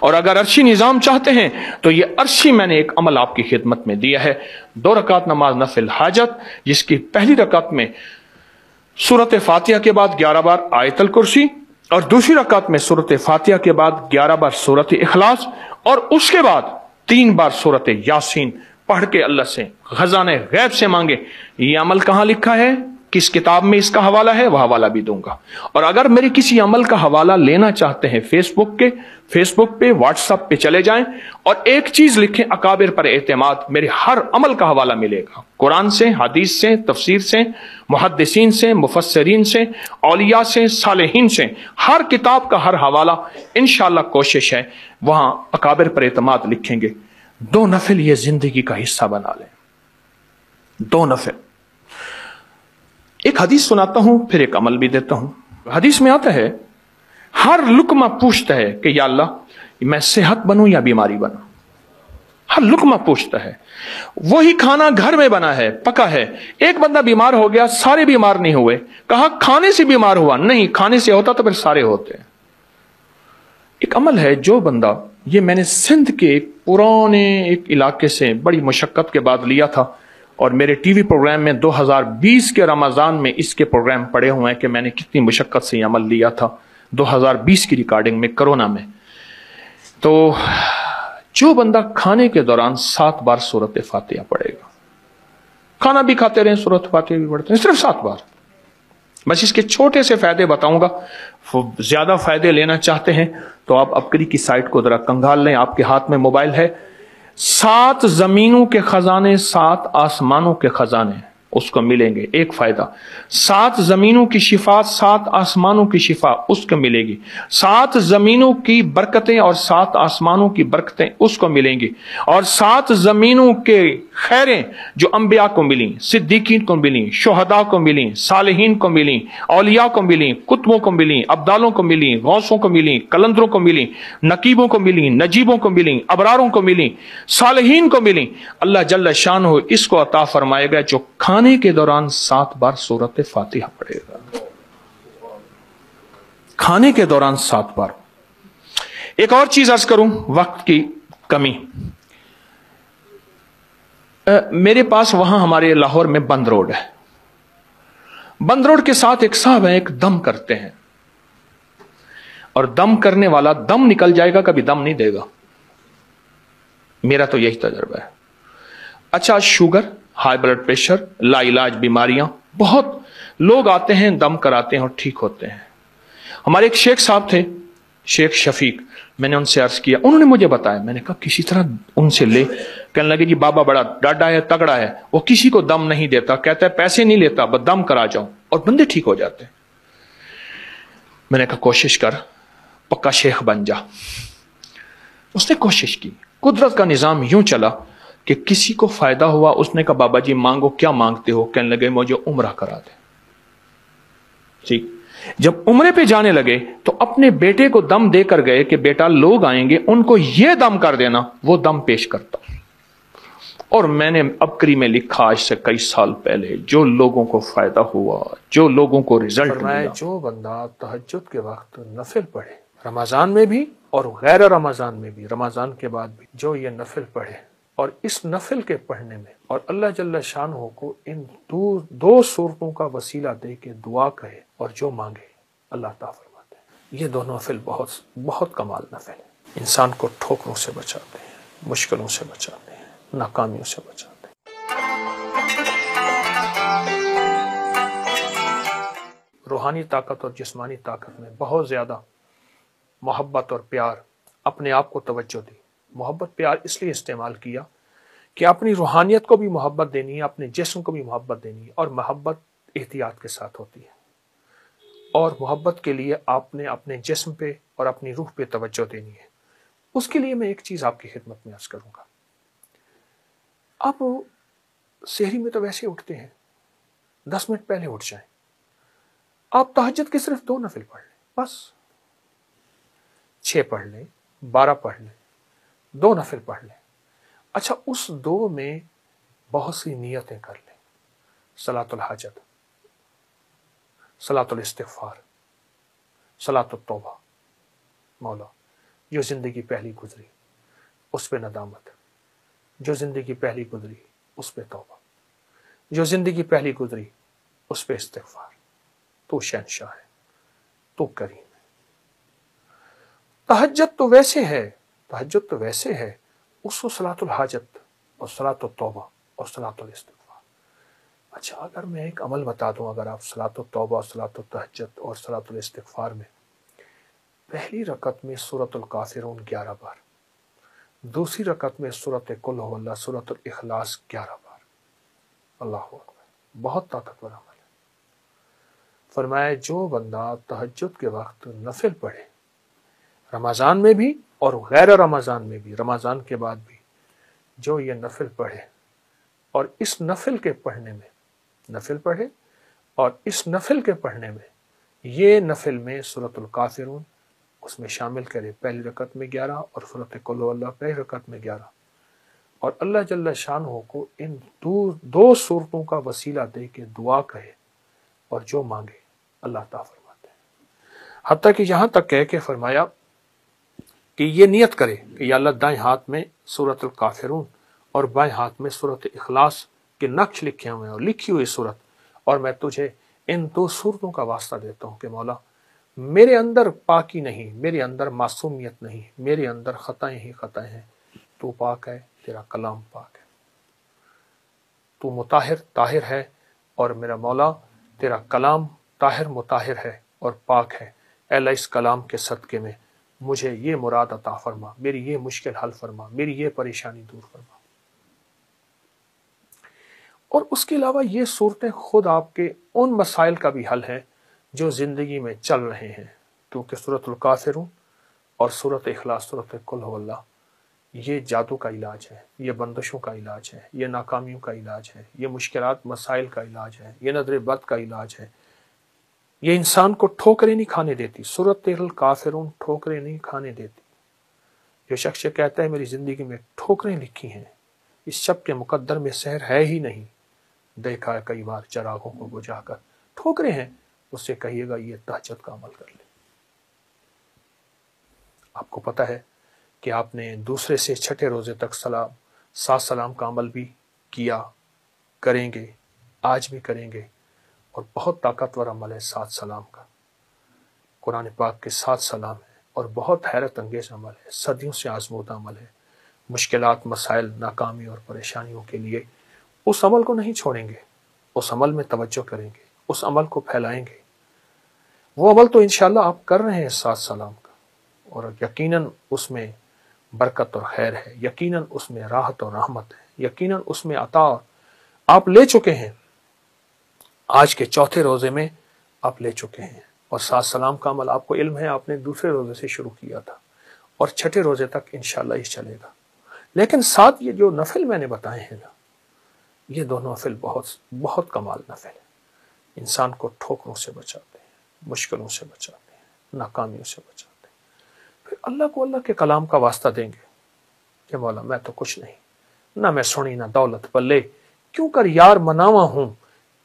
اور اگر عرشی نظام چاہتے ہیں تو یہ عرشی میں نے ایک عمل آپ کی خدمت میں دیا ہے. 2 رکعت نماز نفل حاجت، جس کی پہلی رکعت میں سورۃ فاتحہ کے بعد 11 بار آیت الکرسی، اور دوسری رکعت میں سورۃ فاتحہ کے بعد 11 بار سورۃ اخلاص، اور اس کے بعد 3 بار سورۃ یاسین پڑھ کے اللہ سے خزانہ غیب سے مانگے. یہ عمل کہاں لکھا ہے، کس کتاب میں اس کا حوالہ ہے، وہ حوالہ بھی دوں گا. اور اگر میرے کسی عمل کا حوالہ لینا چاہتے ہیں فیس بک پہ واٹس ایپ پہ چلے جائیں اور ایک چیز لکھیں اکابر پر اعتماد، میرے ہر عمل کا حوالہ ملے گا، قرآن سے، حدیث سے، تفسیر سے، محدثین سے، مفسرین سے، اولیاء سے، صالحین سے، ہر کتاب کا ہر حوالہ انشاءاللہ کوشش ہے وہاں اکابر پر اعتماد لکھیں گے. 2 نفل یہ زندگی کا حصہ بنا لیں. 2 نفل. ایک حدیث سناتا ہوں پھر ایک عمل بھی دیتا ہوں. حدیث میں آتا ہے ہر لقمہ پوچھتا ہے کہ یا اللہ میں صحت بنوں یا بیماری بنوں. ہر لقمہ پوچھتا ہے. وہی کھانا گھر میں بنا ہے، پکا ہے، ایک بندہ بیمار ہو گیا، سارے بیمار نہیں ہوئے. کہا کھانے سے بیمار ہوا، نہیں، کھانے سے ہوتا تو پھر سارے ہوتے. ایک عمل ہے جو بندہ، یہ میں نے سندھ کے ایک پرانے ایک علاقے سے بڑی مشقت کے بعد لیا تھا، اور میرے ٹی وی پروگرام میں 2020 کے رمضان میں اس کے پروگرام پڑے ہوئے ہیں کہ میں نے کتنی مشقت سے یہ عمل لیا تھا 2020 کی ریکارڈنگ میں، کرونا میں. تو جو بندہ کھانے کے دوران 7 بار سورۃ فاتحہ پڑھے گا، کھانا بھی کھاتے رہیں سورۃ فاتحہ بھی پڑھتے ہیں، صرف 7 بار. بس اس کے چھوٹے سے فائدے بتاؤں گا. زیادہ فائدے لینا چاہتے ہیں تو آپ اپکری کی سائٹ کو ذرا کنگال لیں، آپ کے ہاتھ میں موبائل ہے. 7 زمینوں کے خزانے، 7 آسمانوں کے خزانے اس کو ملیں گے. ایک فائدہ، 7 زمینوں کی شفا، 7 آسمانوں کی شفا اس کو ملے گی. 7 زمینوں کی برکتیں اور 7 آسمانوں کی برکتیں اس کو ملیں گی. اور 7 زمینوں کے خیریں جو انبیاء کو ملیں، صدیقین کو ملیں، شہداء کو ملیں، صالحین کو ملیں، اولیاء کو ملیں، کتبوں کو ملیں، ابدالوں کو ملیں، غوثوں کو ملیں، کلندروں کو ملیں، نقیبوں کو ملیں، نجیبوں کو ملیں، ابراروں کو ملیں، صالحین کو ملیں. اللہ جل شانہ اس کو عطا فرمائے گا جو کھانے کے دوران 7 بار سورۃ فاتحہ پڑھے گا. کھانے کے دوران 7 بار. ایک اور چیز عرض کروں، وقت کی کمی. میرے پاس وہاں ہمارے لاہور میں بند روڈ ہے. بند روڈ کے ساتھ ایک صاحب ہیں، ایک دم کرتے ہیں، اور دم کرنے والا دم نکل جائے گا، کبھی دم نہیں دے گا. میرا تو یہی تجربہ ہے. اچھا، شوگر، ہائی بلڈ پریشر، لا علاج بیماریاں، بہت لوگ آتے ہیں دم کراتے ہیں اور ٹھیک ہوتے ہیں. ہمارے ایک شیخ صاحب تھے، شیخ شفیق، میں نے ان سے عرض کیا، انہوں نے مجھے بتایا. میں نے کہا کسی طرح ان سے لے. کہنے لگے جی بابا بڑا ڈاڈا ہے، تگڑا ہے، وہ کسی کو دم نہیں دیتا، کہتا ہے پیسے نہیں لیتا، بس دم کرا جاؤ، اور بندے ٹھیک ہو جاتے ہیں. میں نے کہا کوشش کر، پکا شیخ بن جا. اس نے کوشش کی. قدرت کا نظام یوں چلا کہ کسی کو فائدہ ہوا. اس نے کہا بابا جی مانگو، کیا مانگتے ہو؟ کہنے لگے مجھے عمرہ کرا دے. ٹھیک. جب عمرے پہ جانے لگے تو اپنے بیٹے کو دم دے کر گئے کہ بیٹا لوگ آئیں گے، ان کو یہ دم کر دینا. وہ دم پیش کرتا. اور میں نے ابکری میں لکھا آج سے کئی سال پہلے، جو لوگوں کو فائدہ ہوا، جو لوگوں کو رزلٹ ملا. جو بندہ تہجد کے وقت نفل پڑھے، رمضان میں بھی اور غیر رمضان میں بھی، رمضان کے بعد بھی، جو یہ نفل پڑھے اور اس نفل کے پڑھنے میں اور اللہ جل شانہ کو ان 2 صورتوں کا وسیلہ دے کے دعا کہے اور جو مانگے اللہ عطا فرماتے ہیں. یہ 2 نفل بہت بہت کمال نفل ہیں. انسان کو ٹھوکروں سے بچاتے ہیں، مشکلوں سے بچاتے ہیں، ناکامیوں سے بچاتے ہیں. روحانی طاقت اور جسمانی طاقت میں بہت زیادہ محبت اور پیار، اپنے آپ کو توجہ دی. محبت پیار اس لیے استعمال کیا کہ اپنی روحانیت کو بھی محبت دینی ہے، اپنے جسم کو بھی محبت دینی ہے، اور محبت احتیاط کے ساتھ ہوتی ہے. اور محبت کے لیے آپ نے اپنے جسم پہ اور اپنی روح پہ توجہ دینی ہے. اس کے لیے میں ایک چیز آپ کی خدمت میں عرض کروں گا. آپ سحری میں تو ویسے اٹھتے ہیں، 10 منٹ پہلے اٹھ جائیں. آپ تہجد کے صرف 2 نفل پڑھ لیں، بس 6 پڑھ لیں، 12 پڑھ لیں، 2 نفل پڑھ لیں. اچھا، اس 2 میں بہت سی نیتیں کر لیں. صلاۃ الحاجت، صلاۃ الاستغفار، صلاۃ التوبہ. مولا جو زندگی پہلی گزری اس پہ ندامت، جو زندگی پہلی گزری اس پہ توبہ، جو زندگی پہلی گزری اس پہ استغفار۔ تو شہنشاہ ہے، تو کریم ہے۔ تہجد تو ویسے ہے، تہجد تو ویسے ہے، اس کو صلاۃ الحاجت اور صلاۃ التوبہ اور صلاۃ الاستغفار۔ اچھا اگر میں ایک عمل بتا دوں، اگر آپ صلاۃ التوبہ اور صلاۃ التہجد اور صلاۃ الاستغفار میں پہلی رکعت میں سورۃ الکافرون 11 بار، دوسری رکعت میں سورۃ قل هو اللہ، سورۃ الاخلاص 11 بار، اللہ اکبر، بہت طاقتور عمل ہے۔ فرمایا جو بندہ تہجد کے وقت نفل پڑھے، رمضان میں بھی اور غیر رمضان میں بھی، رمضان کے بعد بھی، جو یہ نفل پڑھے اور اس نفل کے پڑھنے میں، نفل پڑھے اور اس نفل کے پڑھنے میں، یہ نفل میں سورۃ الکافرون اس میں شامل کرے، پہلی رکعت میں 11 اور سورۃ قل هو اللہ پہلی رکعت میں 11، اور اللہ جل شانہ کو ان دو صورتوں کا وسیلہ دے کے دعا کہے اور جو مانگے اللہ تعالیٰ فرماتے ہیں۔ حتیٰ کہ یہاں تک کہہ کے فرمایا کہ یہ نیت کرے کہ یا اللہ دائیں ہاتھ میں سورۃ الکافرون اور بائیں ہاتھ میں سورۃ اخلاص کے نقش لکھے ہوئے ہیں اور لکھی ہوئی صورت، اور میں تجھے ان دو صورتوں کا واسطہ دیتا ہوں کہ مولا میرے اندر پاکی نہیں، میرے اندر معصومیت نہیں، میرے اندر خطائیں ہی خطائیں ہیں، تو پاک ہے، تیرا کلام پاک ہے، تو مطہر طاہر ہے، اور میرا مولا تیرا کلام طاہر مطہر ہے اور پاک ہے۔ اے اللہ اس کلام کے صدقے میں مجھے یہ مراد عطا فرما، میری یہ مشکل حل فرما، میری یہ پریشانی دور فرما۔ اور اس کے علاوہ یہ صورتیں خود آپ کے ان مسائل کا بھی حل ہے جو زندگی میں چل رہے ہیں، کیونکہ سورۃ الکافرون اور سورۃ اخلاص، سورۃ قل هو اللہ، یہ جادو کا علاج ہے، یہ بندشوں کا علاج ہے، یہ ناکامیوں کا علاج ہے، یہ مشکلات مسائل کا علاج ہے، یہ نظر بد کا علاج ہے، یہ انسان کو ٹھوکریں نہیں کھانے دیتی، سورۃ الکافرون ٹھوکریں نہیں کھانے دیتی۔ جو شخص کہتا ہے میری زندگی میں ٹھوکریں لکھی ہیں، اس شب کے مقدر میں سحر ہے ہی نہیں، دیکھا ہے کئی بار چراغوں کو بجھا کر، ٹھوکریں ہیں، اس سے کہیے گا یہ تہجد کا عمل کر لے۔ آپ کو پتہ ہے کہ آپ نے دوسرے سے چھٹے روزے تک سات سلام کا عمل بھی کیا، کریں گے، آج بھی کریں گے، اور بہت طاقتور عمل ہے 7 سلام کا، قرآن پاک کے 7 سلام ہے، اور بہت حیرت انگیز عمل ہے، صدیوں سے آزمودہ عمل ہے۔ مشکلات، مسائل، ناکامی اور پریشانیوں کے لیے اس عمل کو نہیں چھوڑیں گے، اس عمل میں توجہ کریں گے، اس عمل کو پھیلائیں گے۔ وہ عمل تو انشاءاللہ آپ کر رہے ہیں 7 سلام کا، اور یقیناً اس میں برکت اور خیر ہے، یقیناً اس میں راحت اور رحمت ہے، یقیناً اس میں عطا آپ لے چکے ہیں، آج کے چوتھے روزے میں آپ لے چکے ہیں، اور 7 سلام کا عمل آپ کو علم ہے آپ نے دوسرے روزے سے شروع کیا تھا، اور چھٹے روزے تک انشاءاللہ یہ چلے گا۔ لیکن ساتھ یہ جو نفل میں نے بتائے ہیں نا، یہ دونوں نفل بہت کمال نفل ہے، انسان کو ٹھوکروں سے بچاتے ہیں، مشکلوں سے بچاتے ہیں، ناکامیوں سے بچاتے ہیں۔ پھر اللہ کو اللہ کے کلام کا واسطہ دیں گے کہ مولا میں تو کچھ نہیں، نہ میں سنی نہ دولت پلے، کیوں کر یار مناواں ہوں،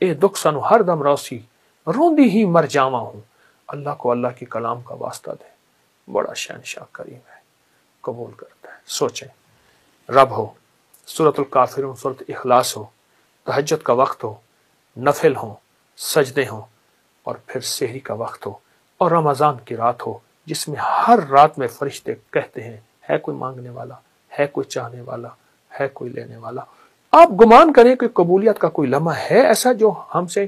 اے دکھ سنو ہر دم روسی، روندی ہی مر جاواں ہوں۔ اللہ کو اللہ کی کلام کا واسطہ دیں، بڑا شہنشاہ کریم ہے، قبول کرتا ہے۔ سوچیں، رب ہو، سورۃ الکافرون، سورۃ اخلاص ہو، تہجد کا وقت ہو، نفل ہوں، سجدے ہوں، اور پھر سحری کا وقت ہو، اور رمضان کی رات ہو، جس میں ہر رات میں فرشتے کہتے ہیں ہے کوئی مانگنے والا، ہے کوئی چاہنے والا، ہے کوئی لینے والا۔ آپ گمان کریں کہ قبولیت کا کوئی لمحہ ہے ایسا جو ہم سے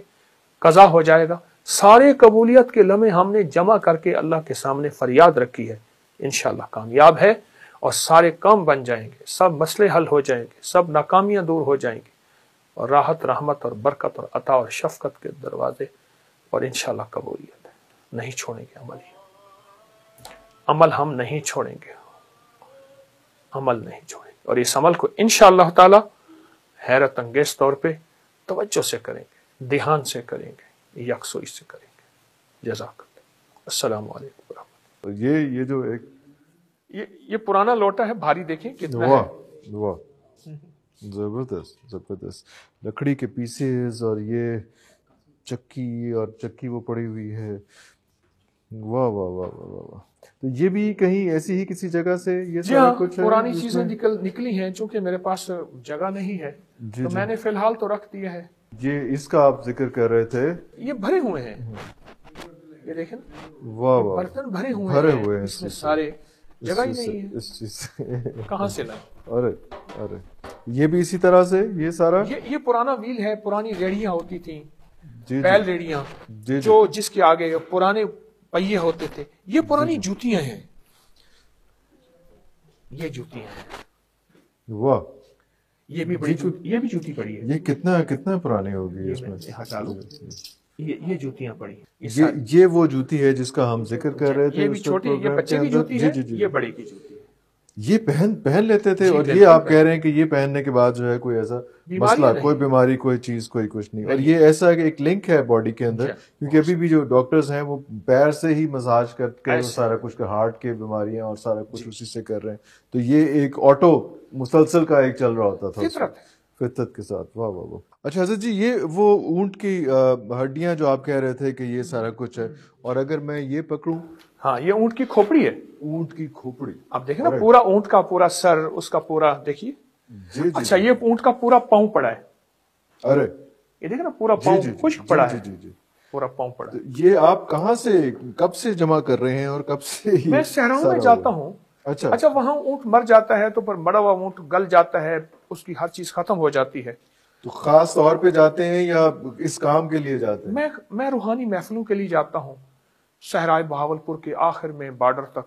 قضا ہو جائے گا؟ سارے قبولیت کے لمحے ہم نے جمع کر کے اللہ کے سامنے فریاد رکھی ہے، انشاءاللہ کامیاب ہے، اور سارے کام بن جائیں گے، سب مسئلے حل ہو جائیں گے، سب ناکامیاں دور ہو جائیں گی، اور راحت، رحمت اور برکت اور عطا اور شفقت کے دروازے، اور انشاءاللہ قبولیت ہے۔ نہیں چھوڑیں گے عمل ہم نہیں چھوڑیں گے، عمل نہیں چھوڑیں گے، اور اس عمل کو انشاءاللہ تعالی حیرت انگیز طور پہ توجہ سے کریں گے، دھیان سے کریں گے، یکسوئی سے کریں گے۔ جزاک اللہ۔ السلام علیکم ورحمۃ اللہ۔ یہ جو ایک یہ پرانا لوٹا ہے، بھاری، دیکھیں کتنا واہ ہے۔ واہ، زبردست زبردست، لکڑی کے پیسز، اور یہ چکی، اور چکی وہ پڑی ہوئی ہے، واہ واہ واہ واہ واہ واہ. تو یہ بھی کہیں ایسی ہی کسی جگہ سے یہ جی سارا ہاں، کچھ ہے پرانی جس چیزیں میں- نکلی ہیں، چونکہ میرے پاس جگہ نہیں ہے جی تو جی. میں نے فی الحال تو رکھ دیا ہے. یہ اس کا آپ ذکر کر رہے تھے. یہ بھرے ہوئے ہیں، یہ دیکھیں واہ واہ. برتن بھرے بھرے ہوئے ہوئے ہیں، ہیں اس میں چیز سے. سارے جگہ ہی اس چیز سے- نہیں ہے، اس چیز سے. کہاں سے لائیں. ارے ارے یہ بھی اسی طرح سے یہ سارا. یہ پرانا ویل ہے، پرانی ریڑیاں ہوتی تھیں، جی بیل جی ریڑیاں جی جو جس کے آگے پرانے پہیے ہوتے تھے. یہ پرانی جوتیاں ہیں، یہ جوتیاں ہیں، واہ. یہ بھی بڑی یہ بھی جوتی پڑی ہے. یہ کتنا پرانی ہوگی اس میں. ہٹا لو، یہ جوتیاں پڑی ہیں. یہ وہ جوتی ہے جس کا ہم ذکر کر رہے تھے یہ بھی اس چھوٹی، یہ پروگرام بچے کے کی اندر. جوتی جی ہے، جی جی. یہ بڑے کی جوتی ہے. یہ پہن لیتے تھے جی، اور بالکل یہ آپ کہہ رہے ہیں کہ یہ پہننے کے بعد جو ہے کوئی ایسا بیماریاں مسئلہ، نہیں. کوئی بیماری، کوئی چیز، کوئی کچھ نہیں. اور یہ ایسا کہ ایک لنک ہے باڈی کے اندر، کیونکہ ابھی بھی جو ڈاکٹرز ہیں وہ پیر سے ہی مساج کر کے وہ سارا کچھ، ہارٹ کے بیماریاں اور سارا کچھ اسی سے کر رہے ہیں. تو یہ ایک آٹو مسلسل کا ایک چل رہا ہوتا تھا فطرت. فطرت کے ساتھ. واہ واہ واہ. اچھا حضرت جی، یہ وہ اونٹ کی ہڈیاں جو آپ کہہ رہے تھے کہ یہ سارا کچھ ہے، اور اگر میں یہ پکڑوں، ہاں، یہ اونٹ کی کھوپڑی ہے. اونٹ کی کھوپڑی. اب دیکھیں نا، پورا اونٹ کا پورا سر، اس کا پورا دیکھیے. جی جی. اچھا، یہ اونٹ کا پورا پاؤں پڑا ہے. ارے یہ دیکھیں نا، پورا پاؤں خشک پڑا ہے. جی جی. پورا پاؤں پڑا ہے. یہ آپ کہاں سے، کب سے جمع کر رہے ہیں اور کب سے؟ میں صحراؤں میں جاتا ہوں. اچھا، وہاں اونٹ مر جاتا ہے تو پھر بڑا ہوا اونٹ گل جاتا ہے، اس کی ہر چیز ختم ہو جاتی ہے. تو خاص طور پہ جاتے ہیں یا اس کام کے لیے جاتے ہیں؟ میں روحانی محفلوں کے لیے جاتا ہوں، صحرائے بہاولپور کے آخر میں بارڈر تک.